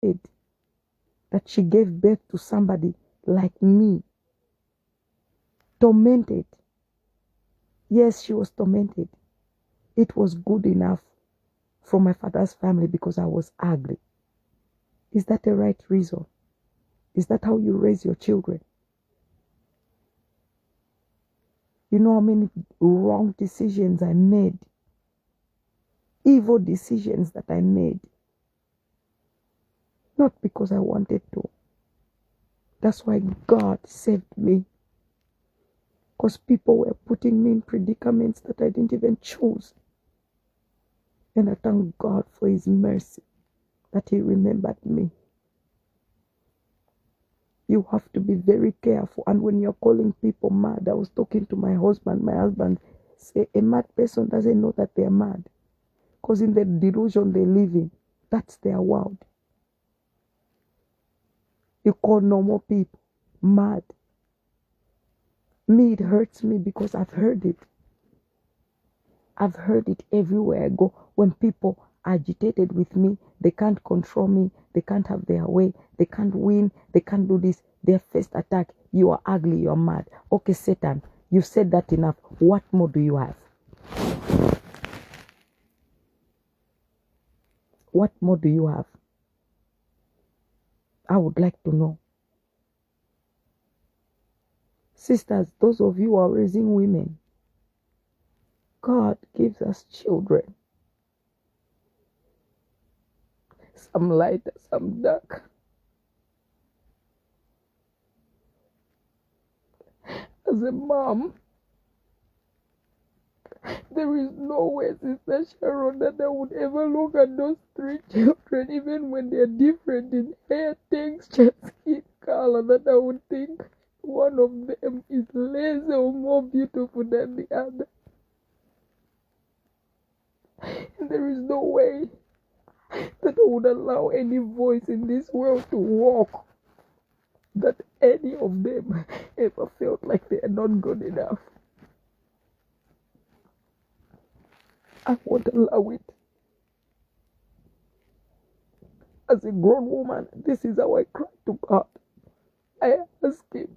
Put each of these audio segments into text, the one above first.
said that she gave birth to somebody like me, tormented. Yes, she was tormented. It was good enough from my father's family because I was ugly. Is that the right reason? Is that how you raise your children? You know how many wrong decisions I made? Evil decisions that I made. Not because I wanted to. That's why God saved me. Because people were putting me in predicaments that I didn't even choose. And I thank God for His mercy that He remembered me. You have to be very careful. And when you're calling people mad, I was talking to my husband said, a mad person doesn't know that they're mad. Because in the delusion they live in, that's their world. You call normal people mad. Me, it hurts me because I've heard it. I've heard it everywhere I go. When people are agitated with me, they can't control me, they can't have their way, they can't win, they can't do this. Their first attack, you are ugly, you are mad. Okay, Satan, you said that enough. What more do you have? What more do you have? I would like to know. Sisters, those of you who are raising women, God gives us children. Some light, some dark. As a mom, there is no way, Sister Sharon, that I would ever look at those 3 children, even when they're different in hair, texture, skin color, that I would think one of them is less or more beautiful than the other. And there is no way that I would allow any voice in this world to walk that any of them ever felt like they are not good enough. I won't allow it. As a grown woman, this is how I cry to God. I ask Him,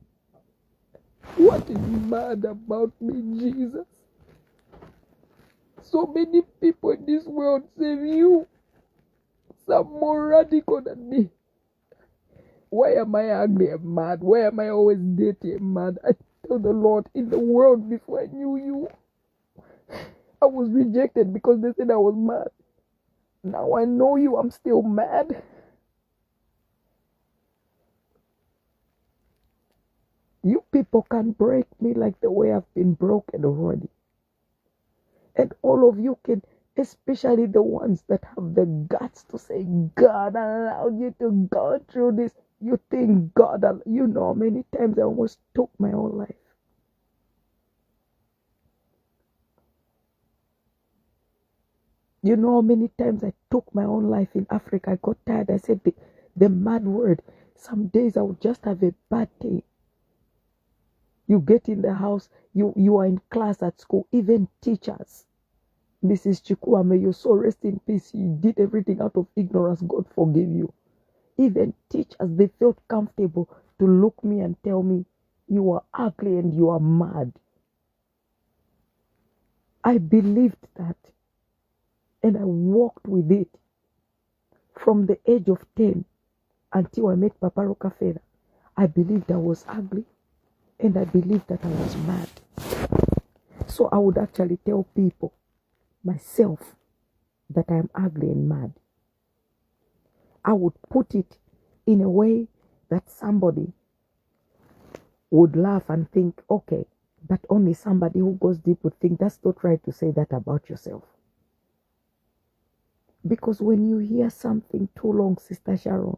what is mad about me, Jesus? So many people in this world say you, some more radical than me. Why am I ugly and mad? Why am I always dirty and mad? I tell the Lord, in the world before I knew you, I was rejected because they said I was mad. Now I know you, I'm still mad. You people can break me like the way I've been broken already. And all of you can, especially the ones that have the guts to say, God allowed you to go through this. You think God, you know how many times I almost took my own life. You know how many times I took my own life in Africa. I got tired. I said the mad word. Some days I would just have a bad day. You get in the house, you are in class at school, even teachers. Mrs. Chikua, may your soul rest in peace. You did everything out of ignorance. God forgive you. Even teachers, they felt comfortable to look me and tell me, you are ugly and you are mad. I believed that. And I walked with it from the age of 10 until I met Papa Rockefeller. I believed I was ugly and I believed that I was mad. So I would actually tell people, myself, that I am ugly and mad. I would put it in a way that somebody would laugh and think, okay, but only somebody who goes deep would think that's not right to say that about yourself. Because when you hear something too long, Sister Sharon,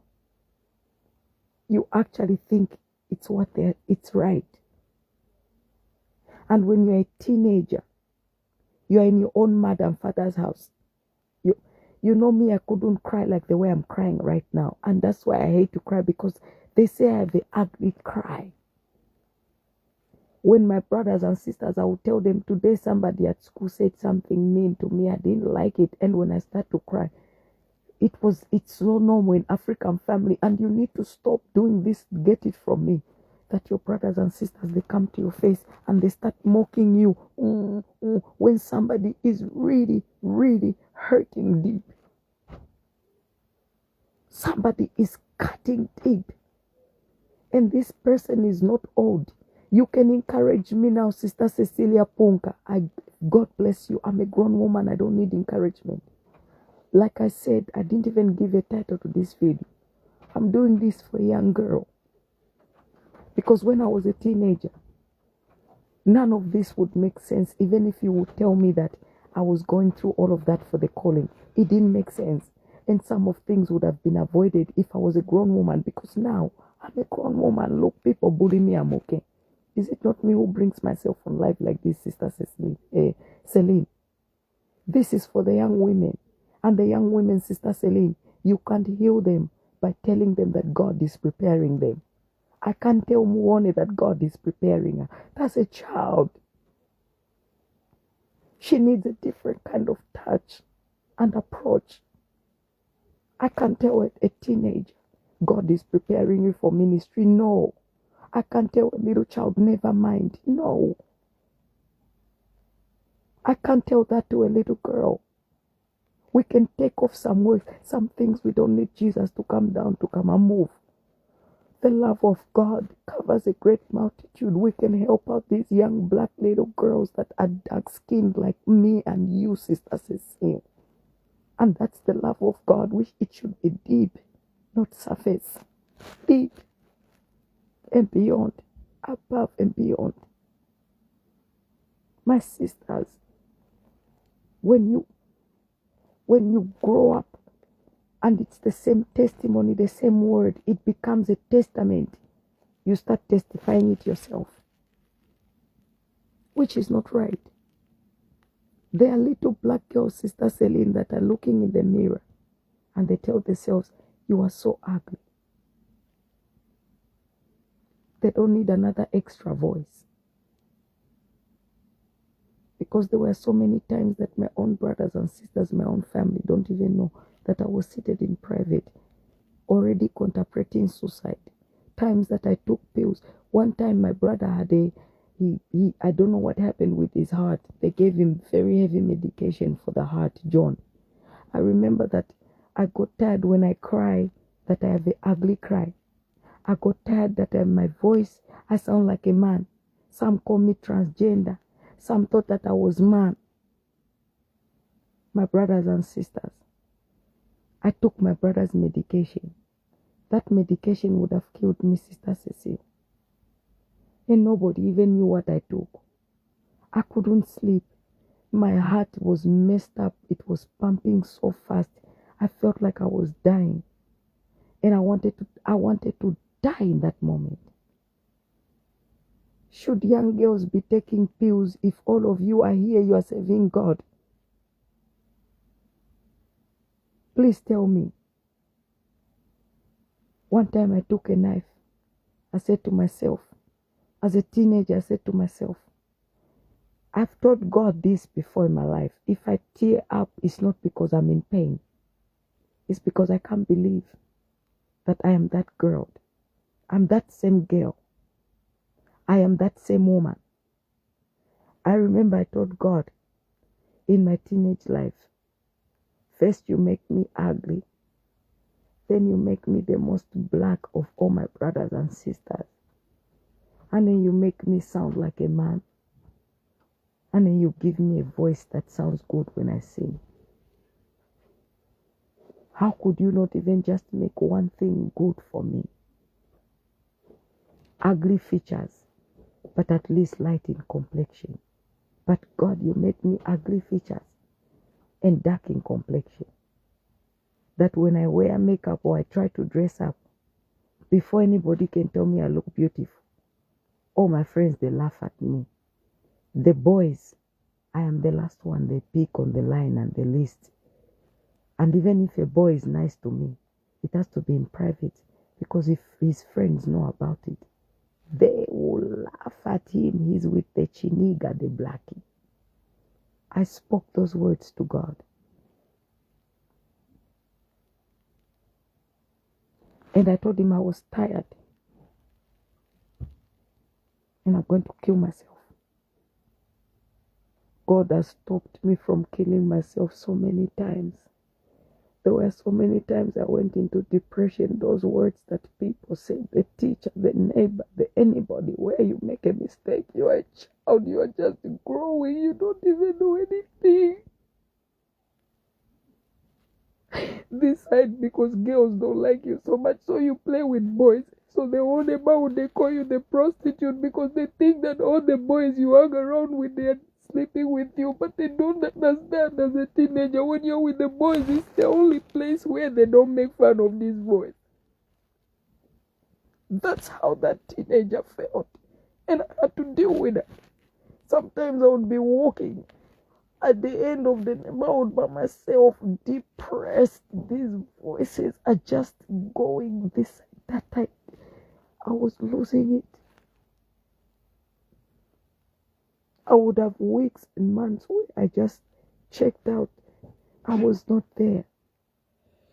you actually think it's it's right. And when you're a teenager, you're in your own mother and father's house. You know me, I couldn't cry like the way I'm crying right now. And that's why I hate to cry, because they say I have an ugly cry. When my brothers and sisters, I would tell them, today somebody at school said something mean to me. I didn't like it. And when I start to cry, It's so normal in African family, and you need to stop doing this. Get it from me. That your brothers and sisters, they come to your face and they start mocking you when somebody is really, really hurting deep. Somebody is cutting deep. And this person is not old. You can encourage me now, Sister Cecilia Punka. God bless you. I'm a grown woman. I don't need encouragement. Like I said, I didn't even give a title to this video. I'm doing this for a young girl. Because when I was a teenager, none of this would make sense. Even if you would tell me that I was going through all of that for the calling, it didn't make sense. And some of things would have been avoided if I was a grown woman. Because now I'm a grown woman. Look, people bully me, I'm okay. Is it not me who brings myself on life like this, Sister Celine? This is for the young women. And the young women, Sister Celine, you can't heal them by telling them that God is preparing them. I can't tell Muone that God is preparing her. That's a child. She needs a different kind of touch and approach. I can't tell a teenager, God is preparing you for ministry. No. I can't tell a little child, never mind. No. I can't tell that to a little girl. We can take off some words, some things we don't need Jesus to come down to come and move. The love of God covers a great multitude. We can help out these young black little girls that are dark-skinned like me and you, Sister Cecile. And that's the love of God, which it should be deep, not surface. Deep and beyond, above and beyond. My sisters, when you grow up and it's the same testimony, the same word, it becomes a testament. You start testifying it yourself, which is not right. There are little black girls, Sister Celine, that are looking in the mirror and they tell themselves, you are so ugly. They don't need another extra voice. Because there were so many times that my own brothers and sisters, my own family don't even know that I was seated in private, already contemplating suicide. Times that I took pills. One time my brother had I don't know what happened with his heart. They gave him very heavy medication for the heart, John. I remember that I got tired when I cry, that I have an ugly cry. I got tired that my voice, I sound like a man. Some call me transgender. Some thought that I was man. My brothers and sisters, I took my brother's medication. That medication would have killed me, Sister Cecile. And nobody even knew what I took. I couldn't sleep. My heart was messed up. It was pumping so fast. I felt like I was dying. And I wanted to die in that moment. Should young girls be taking pills if all of you are here, you are serving God? Please tell me. One time I took a knife. I said to myself, as a teenager, I said to myself, I've told God this before in my life. If I tear up, it's not because I'm in pain. It's because I can't believe that I am that girl. I'm that same girl. I am that same woman. I remember I told God in my teenage life, first you make me ugly, then you make me the most black of all my brothers and sisters, and then you make me sound like a man, and then you give me a voice that sounds good when I sing. How could you not even just make one thing good for me? Ugly features, but at least light in complexion. But God, you made me ugly features and dark in complexion. That when I wear makeup or I try to dress up, before anybody can tell me I look beautiful, all my friends, they laugh at me. The boys, I am the last one they pick on the line and the list. And even if a boy is nice to me, it has to be in private, because if his friends know about it, they will laugh at him. He's with the chiniga, the blackie. I spoke those words to God. And I told him I was tired and I'm going to kill myself. God has stopped me from killing myself so many times. There were so many times I went into depression. Those words that people say, the teacher, the neighbor, the anybody, where you make a mistake, you are a child, you are just growing, you don't even know anything. This side, because girls don't like you so much, so you play with boys. So the old about they call you the prostitute because they think that all the boys you hang around with, they're sleeping with you, but they don't understand as a teenager when you're with the boys, it's the only place where they don't make fun of these boys. That's how that teenager felt. And I had to deal with it. Sometimes I would be walking at the end of the neighborhood by myself, depressed. These voices are just going this, that. I was losing it. I would have weeks and months where I just checked out. I was not there.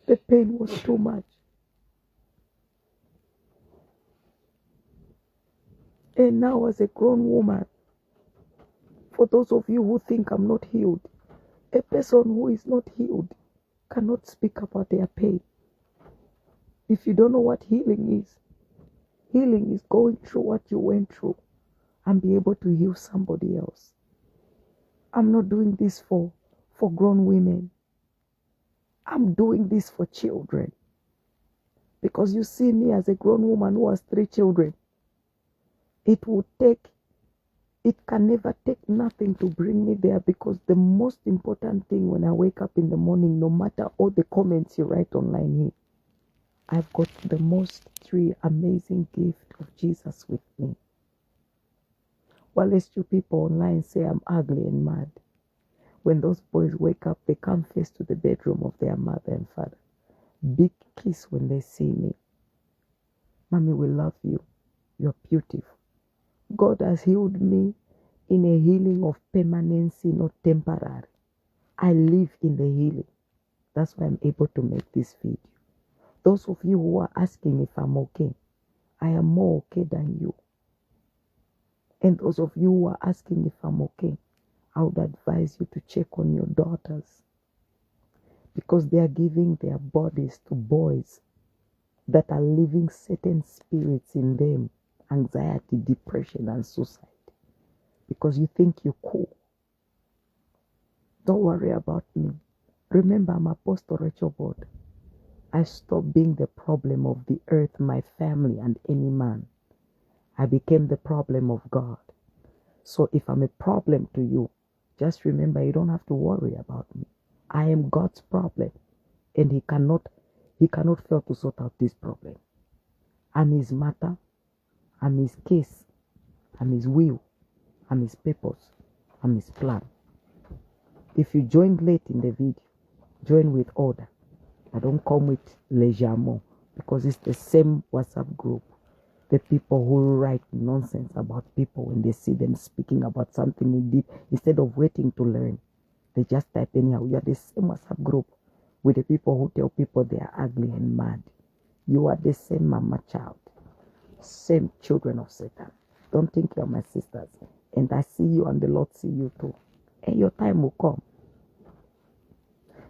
The pain was too much. And now as a grown woman, for those of you who think I'm not healed, a person who is not healed cannot speak about their pain. If you don't know what healing is going through what you went through and be able to heal somebody else. I'm not doing this for grown women. I'm doing this for children. Because you see me as a grown woman who has 3 children. It can never take nothing to bring me there, because the most important thing when I wake up in the morning, no matter all the comments you write online here, I've got the most 3 amazing gifts of Jesus with me. While you people online say I'm ugly and mad, when those boys wake up, they come face to the bedroom of their mother and father. Big kiss when they see me. Mommy, we love you. You're beautiful. God has healed me in a healing of permanency, not temporary. I live in the healing. That's why I'm able to make this video. Those of you who are asking if I'm okay, I am more okay than you. And those of you who are asking if I'm okay, I would advise you to check on your daughters, because they are giving their bodies to boys that are living certain spirits in them, anxiety, depression, and suicide, because you think you're cool. Don't worry about me. Remember, I'm Apostle Rachel Bod. I stopped being the problem of the earth, my family, and any man. I became the problem of God. So if I'm a problem to you, just remember, you don't have to worry about me. I am God's problem, and He cannot fail to sort out this problem. I'm His matter, I'm His case, I'm His will, I'm His purpose, I'm His plan. If you joined late in the video, join with order. I don't come with légèrement, because it's the same WhatsApp group. The people who write nonsense about people when they see them speaking about something in deep, instead of waiting to learn, they just type anyhow. You are the same WhatsApp group with the people who tell people they are ugly and mad. You are the same mama child, same children of Satan. Don't think you're my sisters. And I see you, and the Lord see you too. And your time will come.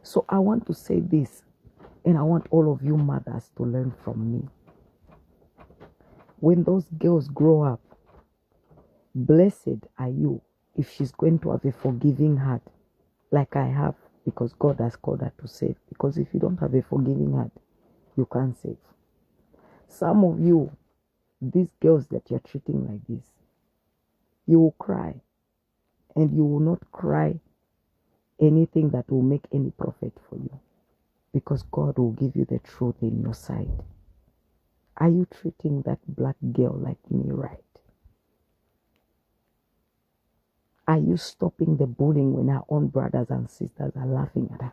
So I want to say this, and I want all of you mothers to learn from me. When those girls grow up, blessed are you if she's going to have a forgiving heart like I have, because God has called her to save. Because if you don't have a forgiving heart, you can't save. Some of you, these girls that you're treating like this, you will cry, and you will not cry anything that will make any profit for you, because God will give you the truth in your side. Are you treating that black girl like me right? Are you stopping the bullying when her own brothers and sisters are laughing at her?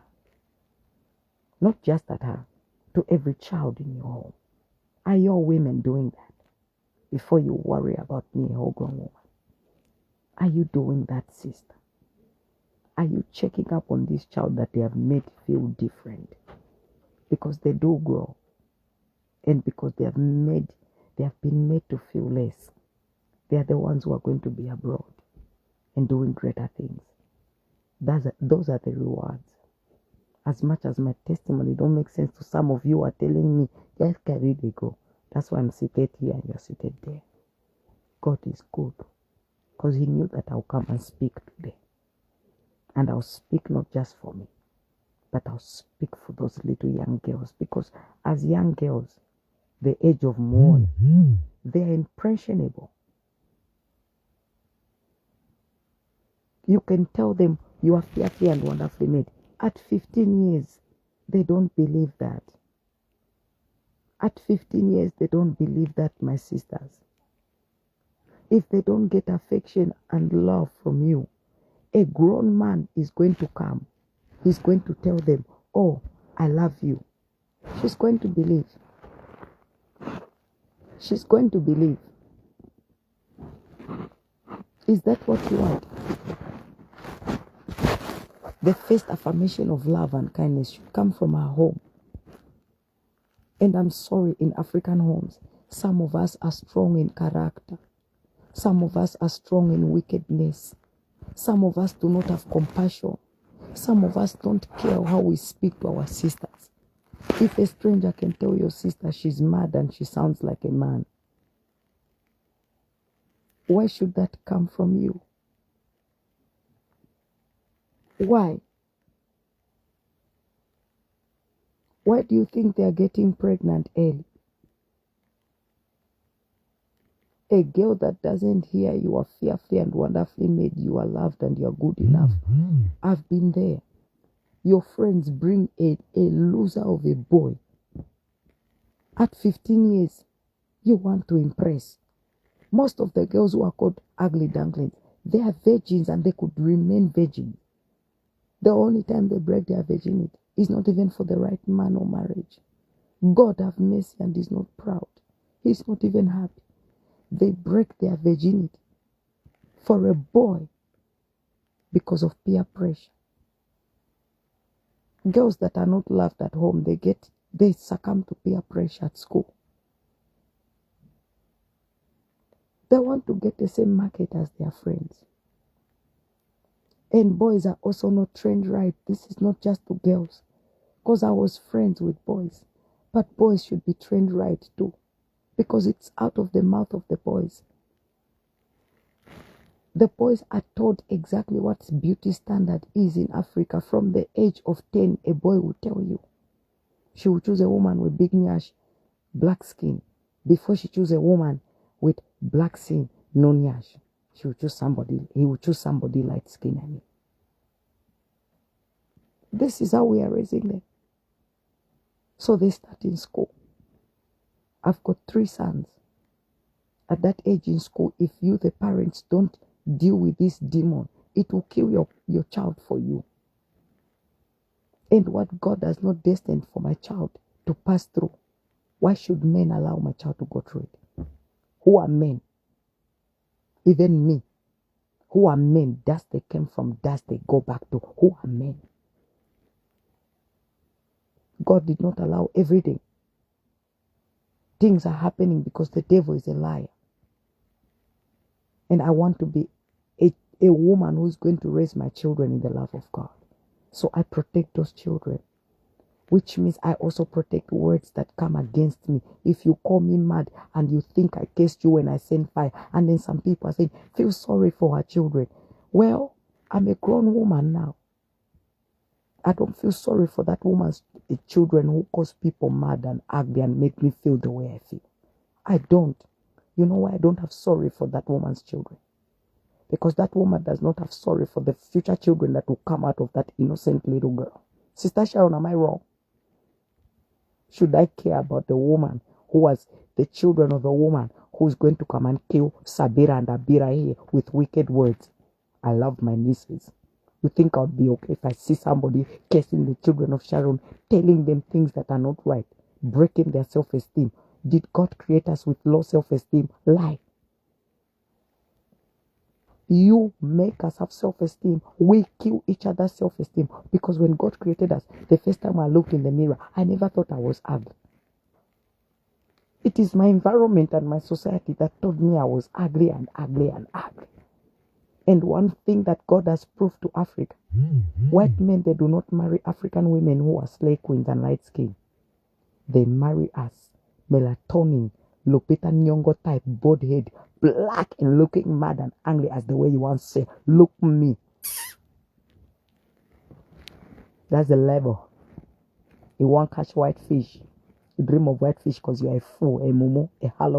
Not just at her, to every child in your home. Are your women doing that before you worry about me, a whole grown woman? Are you doing that, sister? Are you checking up on this child that they have made feel different? Because they do grow. And because they have been made to feel less, they are the ones who are going to be abroad and doing greater things. Those are the rewards. As much as my testimony don't make sense to some of you are telling me, just carry the go. That's why I'm seated here and you're seated there. God is good because he knew that I'll come and speak today. And I'll speak not just for me, but I'll speak for those little young girls, because as young girls, the age of mourn, they are impressionable. You can tell them you are fearfully and wonderfully made. At 15 years, they don't believe that. At 15 years, they don't believe that, my sisters. If they don't get affection and love from you, a grown man is going to come. He's going to tell them, oh, I love you. She's going to believe. She's going to believe. Is that what you want? The first affirmation of love and kindness should come from our home. And I'm sorry, in African homes, some of us are strong in character. Some of us are strong in wickedness. Some of us do not have compassion. Some of us don't care how we speak to our sisters. If a stranger can tell your sister she's mad and she sounds like a man, why should that come from you? Why? Why do you think they are getting pregnant early? A girl that doesn't hear you are fearfully and wonderfully made, you are loved and you are good enough. I've been there. Your friends bring a loser of a boy. At 15 years, you want to impress. Most of the girls who are called ugly ducklings, they are virgins and they could remain virgins. The only time they break their virginity is not even for the right man or marriage. God have mercy and is not proud. He's not even happy. They break their virginity for a boy because of peer pressure. Girls that are not loved at home, they succumb to peer pressure at school. They want to get the same market as their friends. And boys are also not trained right. This is not just to girls. Because I was friends with boys. But boys should be trained right too. Because it's out of the mouth of the boys. The boys are taught exactly what beauty standard is in Africa. From the age of 10, a boy will tell you. She will choose a woman with big nyash, black skin. Before she choose a woman with black skin, no nyash. He will choose somebody light skin, I mean. This is how we are raising them. So they start in school. I've got 3 sons. At that age in school, if you, the parents, don't deal with this demon, it will kill your child for you. And what God has not destined for my child to pass through, why should men allow my child to go through it? Who are men? Even me. Who are men? Dust they came from, dust they go back to. Who are men? God did not allow everything. Things are happening because the devil is a liar. And I want to be a woman who is going to raise my children in the love of God. So I protect those children. Which means I also protect words that come against me. If you call me mad and you think I cursed you when I send fire, and then some people are saying, feel sorry for her children. Well, I'm a grown woman now. I don't feel sorry for that woman's children who cause people mad and ugly and make me feel the way I feel. I don't. You know why I don't have sorry for that woman's children? Because that woman does not have sorry for the future children that will come out of that innocent little girl. Sister Sharon, am I wrong? Should I care about the woman who has the children of the woman who is going to come and kill Sabira and Abira here with wicked words? I love my nieces. You think I would be okay if I see somebody cursing the children of Sharon, telling them things that are not right, breaking their self-esteem? Did God create us with low self-esteem? Lie. You make us have self-esteem. We kill each other's self-esteem. Because when God created us, the first time I looked in the mirror, I never thought I was ugly. It is my environment and my society that told me I was ugly and ugly and ugly. And one thing that God has proved to Africa, white men, they do not marry African women who are slave queens and light skin. They marry us, melatonin, Lupita Nyong'o type, bald head, black and looking mad and angry as the way you want to say, look me. That's the level. You want to catch white fish. You dream of white fish because you are a fool, a mumu, a hollow